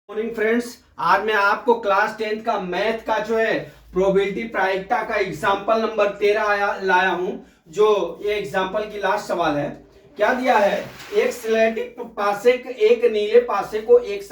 Morning friends, आज मैं आपको क्लास 10th का मैथ का जो है प्रोबेबिलिटी प्रायिकता का एग्जांपल नंबर 13 लाया हूं। जो ये एग्जांपल की लास्ट सवाल है। क्या दिया है? एक स्लेटिक पासे एक नीले पासे को एक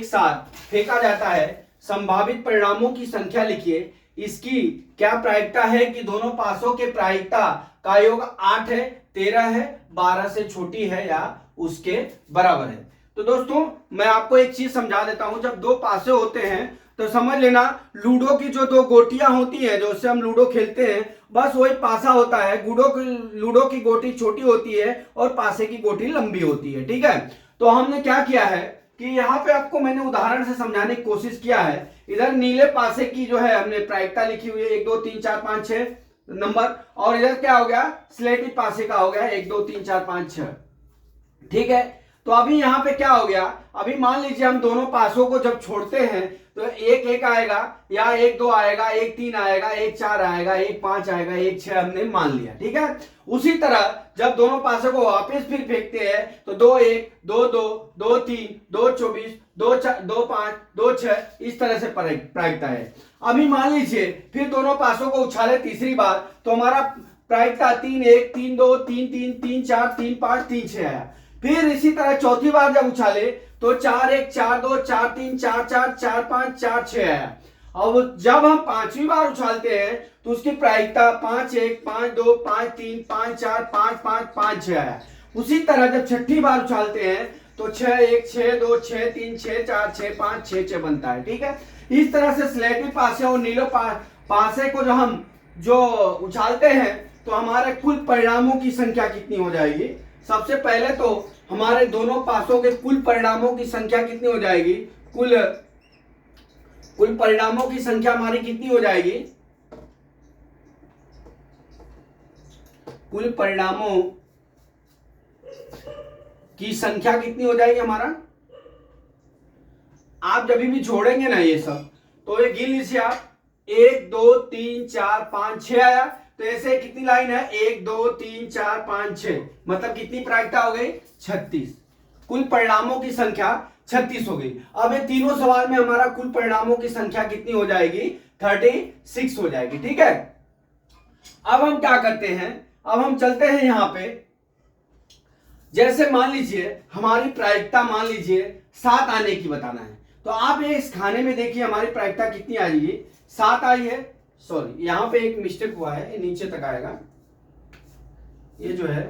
साथ फेंका जाता है। संभावित परिणामों की संख्या लिखिए। इसकी क्या प्रायिकता है कि दोनों पासों के प्रायिकता का योग 8 है, 13 है, 12 से छोटी है या उसके बराबर है। तो दोस्तों मैं आपको एक चीज समझा देता हूं। जब दो पासे होते हैं तो समझ लेना, लूडो की जो दो गोटियां होती हैं, जो उससे हम लूडो खेलते हैं, बस वही पासा होता है। लूडो की गोटी छोटी होती है और पासे की गोटी लंबी होती है। ठीक है, तो हमने क्या किया है कि यहाँ पे आपको मैंने उदाहरण से समझाने की कोशिश किया है। इधर नीले पासे की जो है हमने प्रायिकता लिखी हुई है 1 2 3 4 5 6 नंबर, और इधर क्या हो गया, स्लेटी पासे का हो गया 1 2 3 4 5 6। ठीक है, तो अभी यहां पे क्या हो गया, अभी मान लीजिए हम दोनों पासों को जब छोड़ते हैं तो एक एक आएगा, या एक दो आएगा, एक तीन आएगा, एक चार आएगा, एक पांच आएगा, एक छह हमने मान लिया। ठीक है, उसी तरह जब दोनों पासों को वापस फिर फेंकते हैं तो 2 1 2 2 2 3 2 24 2 4 2 5 2 6 इस तरह से प्रायिकता है। अभी मान लीजिए फिर दोनों पासों को उछाले तीसरी बार, तो हमारा प्रायिकता 3 1 3 2 3 3 3 4 3 5 3 6 आया। फिर इसी तरह चौथी बार जब उछाले तो 4 1 4 2 4 3 4 4 4 5 4 6 आया। अब जब हम पांचवी बार उछालते हैं तो उसकी प्रायिकता 5 1 5 2 5 3 5 4 5 5 5 6 आया। उसी तरह जब छठी बार उछालते हैं तो 6 1 6 2 6 3 6 4 6 5 6 6 बनता है। ठीक है, इस तरह से स्लेटी पासे और नीलो पासे को जो उछालते हैं तो हमारे कुल परिणामों की संख्या कितनी हो जाएगी। सबसे पहले तो हमारे दोनों पासों के कुल परिणामों की संख्या कितनी हो जाएगी, कुल परिणामों की संख्या हमारी कितनी हो जाएगी, कुल परिणामों की संख्या कितनी हो जाएगी हमारा। आप जब भी जोड़ेंगे ना ये सब, तो ये गिन लीजिए आप, 1 2 3 4 5 6 आया। तो ऐसे कितनी लाइन है, 1 2 3 4 5 6, मतलब कितनी प्रायिकता हो गई, 36। कुल परिणामों की संख्या 36 हो गई। अब ये तीनों सवाल में हमारा कुल परिणामों की संख्या कितनी हो जाएगी, 36 हो जाएगी। ठीक है, अब हम क्या करते हैं, अब हम चलते हैं यहां पे। जैसे मान लीजिए हमारी प्रायिकता मान लीजिए 7 आने की बताना है, तो आप ये इस खाने में देखिए हमारी प्रायिकता कितनी आ रही है, 7 आई है। सॉरी, यहां पे एक मिस्टेक हुआ है, ये नीचे तक आएगा। ये जो है,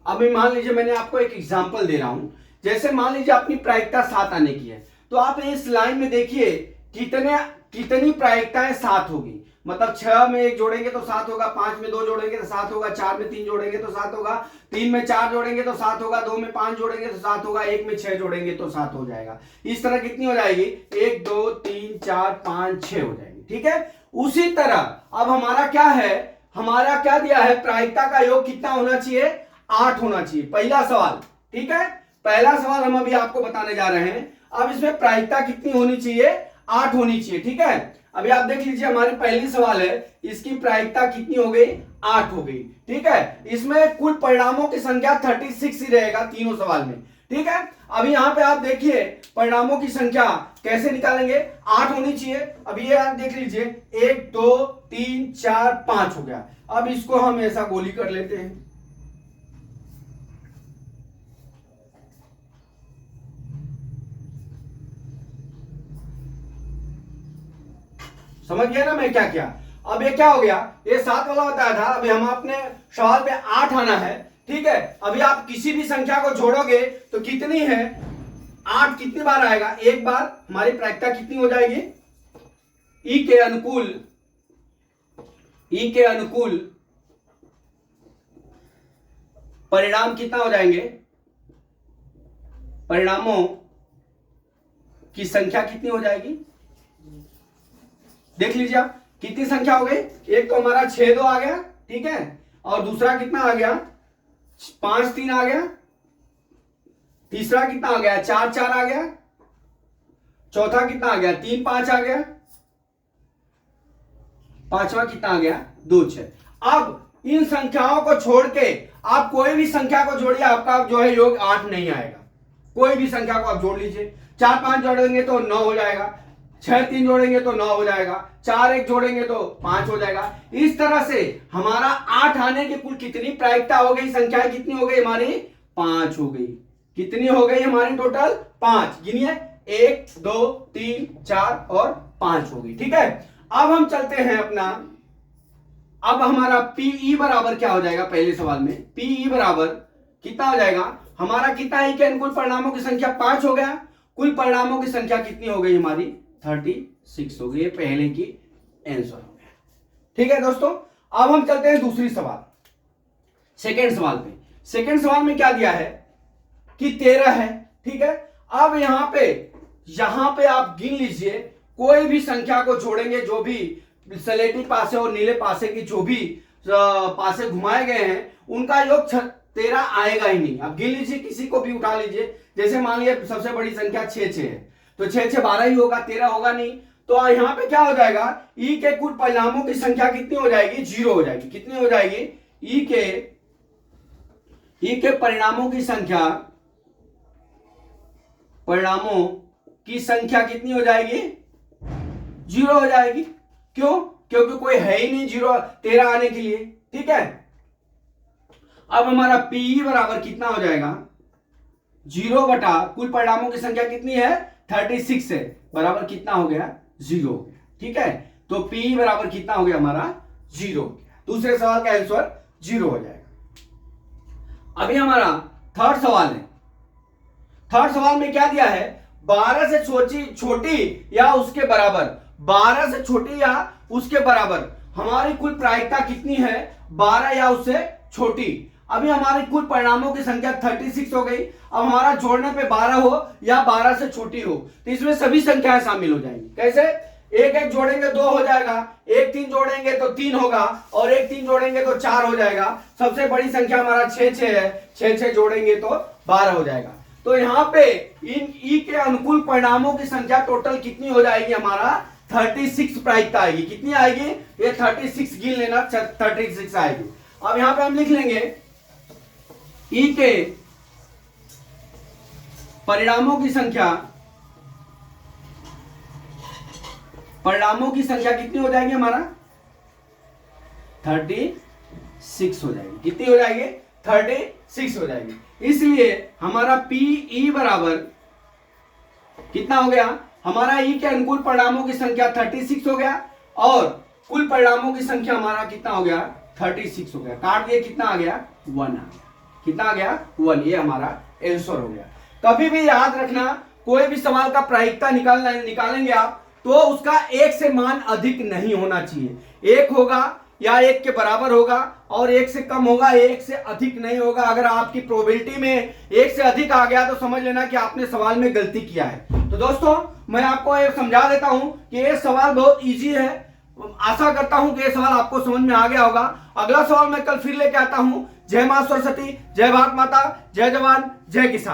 अभी मान लीजिए मैंने आपको एक एग्जांपल दे रहा हूं। जैसे मान लीजिए अपनी प्रायिकता 7 आने की है, तो आप इस लाइन में देखिए कितनी प्रायिकताएं 7 होगी। मतलब 6 में 1 जोड़ेंगे तो 7 होगा, 5 में 2 जोड़ेंगे तो 7 होगा, 4 में 3 जोड़ेंगे तो 7 होगा, 3 में 4 जोड़ेंगे तो 7 होगा, 2 में 5 जोड़ेंगे तो 7 होगा, 1 में 6 जोड़ेंगे तो 7 हो जाएगा। इस तरह कितनी हो जाएगी, 1 2 3 4 5 6 हो जाएगी। ठीक है, उसी तरह अब हमारा क्या है, हमारा क्या दिया है, प्रायिकता का योग कितना होना चाहिए, 8 होना चाहिए। पहला सवाल, ठीक है, पहला सवाल हम अभी आपको बताने जा रहे हैं। अब इसमें प्रायिकता कितनी होनी चाहिए, 8 होनी चाहिए। ठीक है, अभी आप देख लीजिए हमारी पहली सवाल है, इसकी प्रायिकता कितनी हो गई, 8 हो गई। ठीक है, इसमें कुल परिणामों की संख्या 36 ही रहेगा तीनों सवाल में। ठीक है, अभी यहां पे आप देखिए परिणामों की संख्या कैसे निकालेंगे, 8 होनी चाहिए। अभी ये आप देख लीजिए 1 2 3 4 5 हो गया। अब इसको हम ऐसा गोली कर लेते हैं। समझ गया ना मैं क्या किया। अब ये क्या हो गया, ये 7 वाला बताया था, अभी हम अपने सवाल पे 8 आना है। ठीक है, अभी आप किसी भी संख्या को जोड़ोगे तो कितनी है, 8 कितनी बार आएगा, एक बार। हमारी प्रायिकता कितनी हो जाएगी, ई के अनुकूल परिणाम कितना हो जाएंगे, परिणामों की संख्या कितनी हो जाएगी, देख लीजिए आप कितनी संख्या हो गई। एक तो हमारा 6 2 आ गया, ठीक है, और दूसरा कितना आ गया, 5 3 आ गया, तीसरा कितना आ गया, 4 4 आ गया, चौथा कितना आ गया, 3 5 आ गया, पांचवा कितना आ गया, 2 6। अब इन संख्याओं को छोड़ के आप कोई भी संख्या को जोड़िए, आपका जो है योग 8 नहीं आएगा। कोई भी संख्या को आप जोड़ लीजिए, 4 5 जोड़ेंगे तो 9 हो जाएगा, 6 3 जोड़ेंगे तो 9 हो जाएगा, 4 1 जोड़ेंगे तो 5 हो जाएगा। इस तरह से हमारा 8 आने की कुल कितनी प्रायिकता हो गई, संख्याएं कितनी हो गई हमारी, 5 हो गई। कितनी हो गई हमारी टोटल, 5। गिनिए, 1 2 3 4 और 5 हो गई। ठीक है, अब हम चलते हैं अपना, अब हमारा पीई बराबर क्या हो जाएगा, पहले सवाल में पीई बराबर कितना हो जाएगा हमारा, कितना है कि अनुकूल परिणामों की संख्या 5 हो गया, कुल परिणामों की संख्या कितनी हो गई हमारी, 36 हो गई। पहले की आंसर हो गया। ठीक है दोस्तों, अब हम चलते हैं दूसरी सवाल, सेकेंड सवाल पे। सेकेंड सवाल में क्या दिया है कि 13 है। ठीक है, अब यहां पे आप गिन लीजिए, कोई भी संख्या को जोड़ेंगे, जो भी सलेटी पासे और नीले पासे की जो भी पासे घुमाए गए हैं उनका योग 13 आएगा ही नहीं। अब गिन लीजिए, किसी को भी उठा लीजिए, जैसे मान लीजिए सबसे बड़ी संख्या 6 है, तो 6 6 12 ही होगा, 13 होगा नहीं। तो यहां पे क्या हो जाएगा, ई के कुल परिणामों की संख्या कितनी हो जाएगी, 0 हो जाएगी। कितनी हो जाएगी, ई के परिणामों की संख्या कितनी हो जाएगी, 0 हो जाएगी। क्यों, क्योंकि कोई है ही नहीं 13 आने के लिए। ठीक है, अब हमारा पीई बराबर कितना हो जाएगा, 0 बटा कुल परिणामों की संख्या कितनी है, 36 है, बराबर कितना हो गया, 0 हो गया। ठीक है, तो पीई बराबर कितना हो गया हमारा, 0 हो गया। दूसरे सवाल का आंसर 0 हो जाएगा। अभी हमारा थर्ड सवाल है। थर्ड सवाल में क्या दिया है, 12 से छोटी या उसके बराबर, 12 से छोटी या उसके बराबर हमारी कुल प्रायिकता कितनी है, 12 या उससे छोटी। अभी हमारी कुल परिणामों की संख्या 36 हो गई। अब हमारा जोड़ने पे 12 हो या 12 से छोटी हो, तो इसमें सभी संख्याएं शामिल हो जाएंगी। कैसे, 1 1 जोड़ेंगे 2 हो जाएगा, 1 3 जोड़ेंगे तो 3 होगा, और 1 3 जोड़ेंगे तो 4 हो जाएगा। सबसे बड़ी संख्या हमारा 6 6 है, 6 6 जोड़ेंगे तो 12 हो जाएगा। तो यहाँ पे इन ई के अनुकूल परिणामों की संख्या टोटल कितनी हो जाएगी हमारा, 36 प्रायिकता आएगी। कितनी आएगी, ये 36 गिन लेना, 36 आएगी। अब यहां पे हम लिख लेंगे ई के परिणामों की संख्या कितनी हो जाएगी हमारा, 36 हो जाएगी। कितनी हो जाएगी, 36 हो जाएगी। इसलिए हमारा पीई बराबर कितना हो गया हमारा, ई के अनुकूल परिणामों की संख्या 36 हो गया, और कुल परिणामों की संख्या हमारा कितना हो गया, 36 हो गया। काट दिए, कितना आ गया, 1 आ गया। कितना आ गया, 1। ये हमारा आंसर हो गया। कभी भी याद रखना, कोई भी सवाल का प्रायिकता निकालेंगे आप, तो उसका 1 से मान अधिक नहीं होना चाहिए। 1 होगा या 1 के बराबर होगा, और 1 से कम होगा, 1 से अधिक नहीं होगा। अगर आपकी प्रोबेबिलिटी में 1 से अधिक आ गया तो समझ लेना कि आपने सवाल में गलती किया है। तो दोस्तों, मैं आपको ये समझा देता हूं कि ये सवाल बहुत इजी है। आशा करता हूं कि ये सवाल आपको समझ में आ गया होगा। अगला सवाल मैं कल फिर लेके आता हूं। जय मां सरस्वती, जय भारत माता, जय जवान, जय किसान।